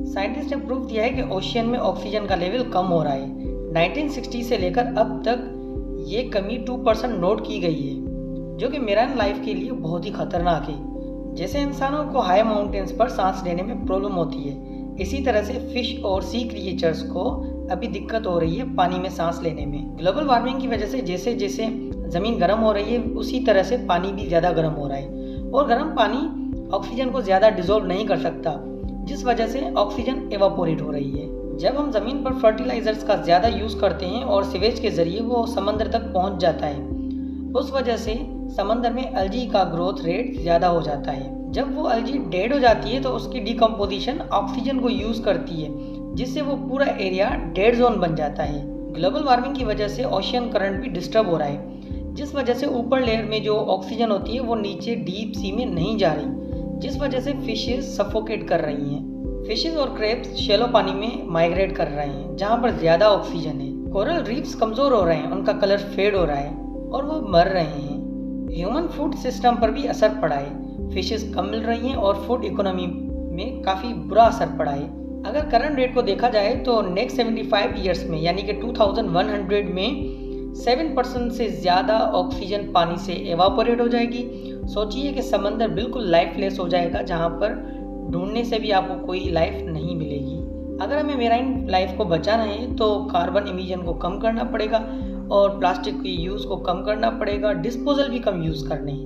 Scientist ने prove दिया है कि ओशियन में ऑक्सीजन का लेवल कम हो रहा है। 1960 से लेकर अब तक ये कमी 2% नोट की गई है, जो कि मेराइन लाइफ के लिए बहुत ही खतरनाक है। जैसे इंसानों को हाई माउंटेन्स पर सांस लेने में प्रॉब्लम होती है, इसी तरह से फिश और सी क्रिएचर्स को अभी दिक्कत हो रही है पानी में सांस लेने में। ग्लोबल वार्मिंग की वजह से जैसे जैसे ज़मीन गर्म हो रही है, उसी तरह से पानी भी ज़्यादा गर्म हो रहा है, और गर्म पानी ऑक्सीजन को ज़्यादा डिसॉल्व नहीं कर सकता, जिस वजह से ऑक्सीजन एवापोरेट हो रही है। जब हम ज़मीन पर फर्टिलाइजर्स का ज़्यादा यूज़ करते हैं और सीवेज के ज़रिए वो समंदर तक पहुंच जाता है, उस वजह से समंदर में अल्गी का ग्रोथ रेट ज़्यादा हो जाता है। जब वो अल्गी डेड हो जाती है तो उसकी डिकम्पोजिशन ऑक्सीजन को यूज़ करती है, जिससे वो पूरा एरिया डेड जोन बन जाता है। ग्लोबल वार्मिंग की वजह से ओशियन करंट भी डिस्टर्ब हो रहा है, जिस वजह से ऊपर लेयर में जो ऑक्सीजन होती है वो नीचे डीप सी में नहीं जा रही, जिस वजह से फिशेस सफोकेट कर रही हैं। फिशेस और क्रेब्स शैलो पानी में माइग्रेट कर रहे हैं, जहाँ पर ज़्यादा ऑक्सीजन है। कोरल रीफ्स कमज़ोर हो रहे हैं, उनका कलर फेड हो रहा है और वो मर रहे हैं। ह्यूमन फूड सिस्टम पर भी असर पड़ा है, फिशेस कम मिल रही हैं और फूड इकोनॉमी में काफ़ी बुरा असर पड़ा है। अगर करंट रेट को देखा जाए तो नेक्स्ट 75 ईयर्स में, यानी कि 2100 में 7% से ज़्यादा ऑक्सीजन पानी से एवापोरेट हो जाएगी। सोचिए कि समंदर बिल्कुल लाइफलेस हो जाएगा, जहाँ पर ढूंढने से भी आपको कोई लाइफ नहीं मिलेगी। अगर हमें मेराइन लाइफ को बचाना है तो कार्बन इमिशन को कम करना पड़ेगा और प्लास्टिक की यूज़ को कम करना पड़ेगा, डिस्पोजल भी कम यूज़ करने हैं।